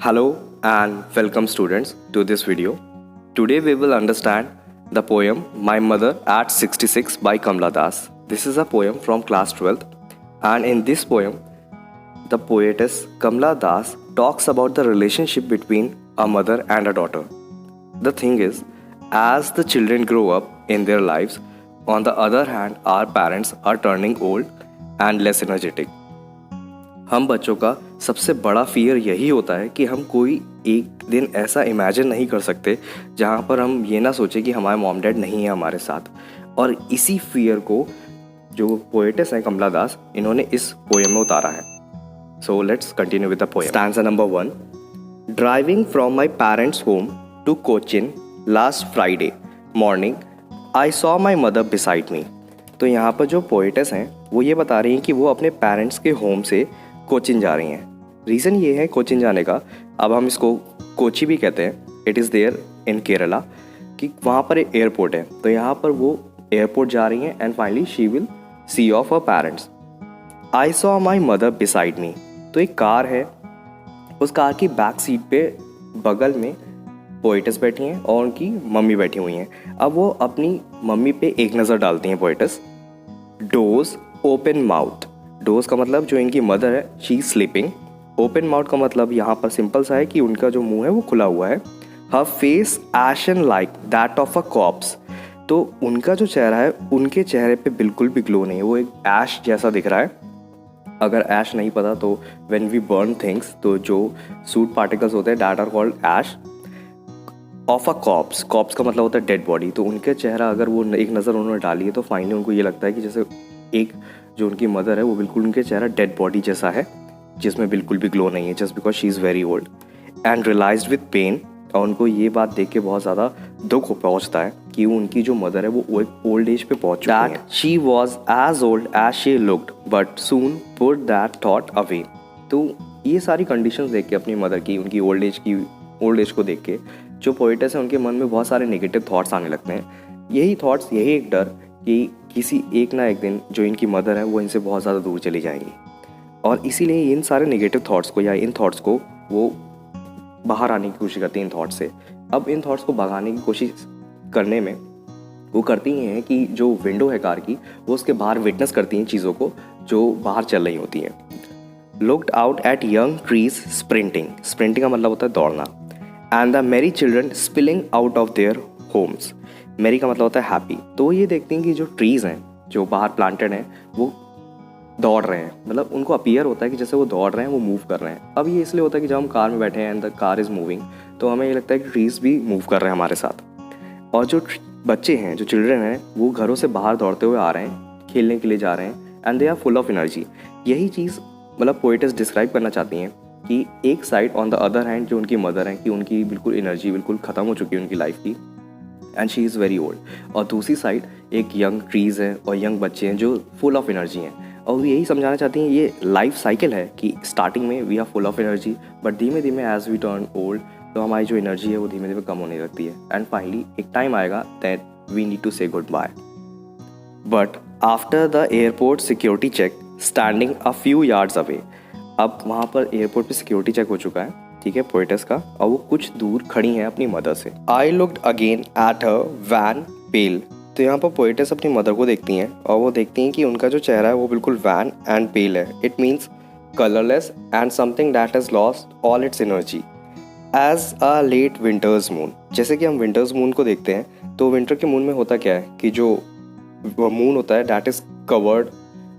Hello and welcome students to this video. Today we will understand the poem My Mother at 66 by Kamla Das. This is a poem from class 12th, and in this poem the poetess Kamla Das talks about the relationship between a mother and a daughter. The thing is, as the children grow up in their lives, on the other hand our parents are turning old and less energetic. हम बच्चों का सबसे बड़ा fear यही होता है कि हम कोई एक दिन ऐसा इमेजिन नहीं कर सकते जहाँ पर हम ये ना सोचें कि हमारे मॉम डैड नहीं है हमारे साथ। और इसी फियर को जो पोएटेस हैं कमला दास, इन्होंने इस पोएम में उतारा है। So let's continue with the poem. Stanza number 1। Driving from my parents home to Cochin last Friday morning I saw my mother beside me. तो यहाँ पर जो पोएटेस हैं वो ये बता रही हैं कि वो अपने पेरेंट्स के होम से कोचिन जा रही हैं। रीज़न ये है कोचिन जाने का, अब हम इसको कोची भी कहते हैं, it is there in Kerala, कि वहाँ पर एक एयरपोर्ट है। तो यहाँ पर वो एयरपोर्ट जा रही हैं and finally she will see of her parents. I saw my mother beside me. तो एक कार है, उस कार की बैक सीट पे बगल में पोएटेस बैठी हैं और उनकी मम्मी बैठी हुई हैं। अब वो अपनी मम्मी पे एक नज़र डालती हैं poetess. Dose open mouth. Dose का मतलब जो इनकी मदर है she is sleeping. Open mouth का मतलब यहाँ पर सिंपल सा है कि उनका जो मुंह है वो खुला हुआ है। Her face ashen like that of a corpse. तो उनका जो चेहरा है उनके चेहरे पे बिल्कुल भी ग्लो नहीं है, वो एक ऐश जैसा दिख रहा है। अगर ऐश नहीं पता तो व्हेन वी बर्न थिंग्स, तो जो सूट पार्टिकल्स होते हैं that are called ash of a corpse. Corpse का मतलब होता है डेड बॉडी। तो उनके चेहरा अगर वो एक नज़र उन्होंने डाली है तो फाइनली उनको ये लगता है कि जैसे एक जो उनकी मदर है वो बिल्कुल उनके चेहरा डेड बॉडी जैसा है, जिसमें बिल्कुल भी ग्लो नहीं है, just because she is very old and realized with pain. और उनको ये बात देख के बहुत ज़्यादा दुख पहुंचता है कि उनकी जो मदर है वो एक ओल्ड एज पे पहुंच चुकी है। She was as old as she looked but soon put that thought away. तो ये सारी कंडीशंस देख के अपनी मदर की, उनकी ओल्ड एज को देख के जो पोएटेस है उनके मन में बहुत सारे नेगेटिव थॉट्स आने लगते हैं। यही थॉट्स, यही एक डर कि किसी एक ना एक दिन जो इनकी मदर है वो इनसे बहुत ज़्यादा दूर चली जाएंगी। और इसीलिए इन सारे नेगेटिव थॉट्स को या इन थॉट्स को वो बाहर आने की कोशिश करती हैं इन थॉट्स से। अब इन थॉट्स को भगाने की कोशिश करने में वो करती हैं कि जो विंडो है कार की वो उसके बाहर विटनेस करती हैं चीज़ों को जो बाहर चल रही होती हैं। Looked out at young trees sprinting. Sprinting का मतलब होता है दौड़ना। एंड द मेरी children spilling out of their homes. मेरी का मतलब होता है हैप्पी। तो ये देखते हैं कि जो ट्रीज़ हैं जो बाहर प्लांटेड हैं वो दौड़ रहे हैं, मतलब उनको अपीयर होता है कि जैसे वो दौड़ रहे हैं, वो मूव कर रहे हैं। अब ये इसलिए होता है कि जब हम कार में बैठे हैं and the car is moving तो हमें ये लगता है कि ट्रीज़ भी मूव कर रहे हैं हमारे साथ। और जो बच्चे हैं, जो चिल्ड्रन हैं, वो घरों से बाहर दौड़ते हुए आ रहे हैं, खेलने के लिए जा रहे हैं and they are full of energy. यही चीज़ मतलब पोएटेस डिस्क्राइब करना चाहती हैं कि एक side on the other hand जो उनकी मदर हैं कि उनकी बिल्कुल एनर्जी बिल्कुल ख़त्म हो चुकी है उनकी लाइफ की and she is very old. और दूसरी साइड एक यंग ट्रीज़ है और यंग बच्चे हैं जो फुल ऑफ एनर्जी हैं। और वो यही समझाना चाहती हैं ये लाइफ साइकिल है कि स्टार्टिंग में we are full of energy but धीमे धीमे एज वी टर्न ओल्ड तो हमारी जो एनर्जी है वो धीमे धीमे कम होने लगती है एंड फाइनली एक टाइम आएगा that we need to say goodbye. But after the airport security check standing a few yards away. अब वहाँ पर एयरपोर्ट पे सिक्योरिटी चेक हो चुका है, ठीक है, पोएटेस का, और वो कुछ दूर खड़ी हैं अपनी मदर से। I looked again at her wan pale. तो यहाँ पर पोएटेस अपनी मदर को देखती हैं और वो देखती हैं कि उनका जो चेहरा है वो बिल्कुल वैन एंड पेल है। It means colourless and something that has lost all its energy as a late winter's moon. जैसे कि हम विंटर्स मून को देखते हैं तो विंटर के मून में होता क्या है कि जो मून होता है that is covered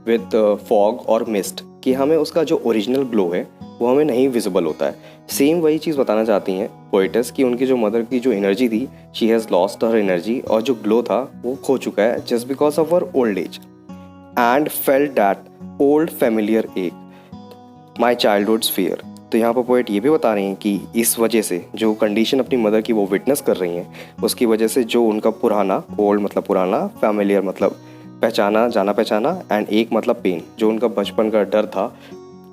with fog और मिस्ट, कि हमें उसका जो ओरिजिनल ग्लो है वो हमें नहीं विजिबल होता है। सेम वही चीज़ बताना चाहती हैं पोएटेस कि उनकी जो मदर की जो एनर्जी थी she has lost her energy और जो ग्लो था वो खो चुका है just because of her old age and felt that old familiar एक माई चाइल्डहुड्स फियर। तो यहाँ पर पोएट ये भी बता रही हैं कि इस वजह से जो कंडीशन अपनी मदर की वो विटनेस कर रही हैं उसकी वजह से जो उनका पुराना, ओल्ड मतलब पुराना, फैमिलियर मतलब पहचाना, जाना पहचाना, एंड एक मतलब पेन, जो उनका बचपन का डर था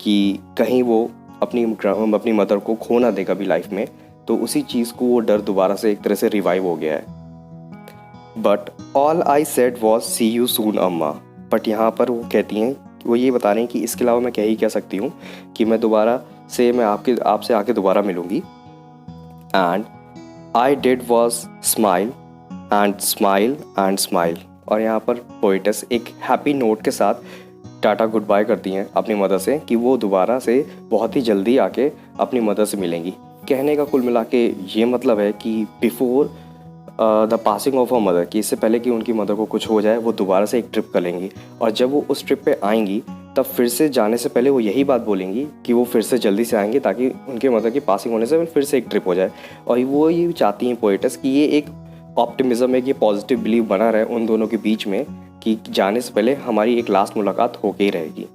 कि कहीं वो अपनी मदर को खो ना दे कभी लाइफ में, तो उसी चीज़ को वो डर दोबारा से एक तरह से रिवाइव हो गया है। But all I said was see you soon Amma. But यहाँ पर वो कहती हैं, वो ये बता रही हैं कि इसके अलावा मैं क्या ही कह सकती हूँ कि मैं दोबारा से मैं आपसे आके दोबारा मिलूँगी। And I did was smile and smile and smile. और यहाँ पर पोइटस एक हैप्पी नोट के साथ टाटा गुड बाय करती हैं अपनी मदर से कि वो दोबारा से बहुत ही जल्दी आके अपनी मदर से मिलेंगी। कहने का कुल मिला के ये मतलब है कि before the passing of a mother, कि इससे पहले कि उनकी मदर को कुछ हो जाए, वो दोबारा से एक ट्रिप कर लेंगी। और जब वो उस ट्रिप पे आएंगी तब फिर से जाने से पहले वो यही बात बोलेंगी कि वो फिर से जल्दी से आएंगे ताकि उनके मदर की पासिंग होने से फिर से एक ट्रिप हो जाए। और वो ये चाहती हैं पोइटस कि ये एक ऑप्टिमिज्म है, कि पॉजिटिव बिलीव बना रहे उन दोनों के बीच में कि जाने से पहले हमारी एक लास्ट मुलाकात होके ही रहेगी।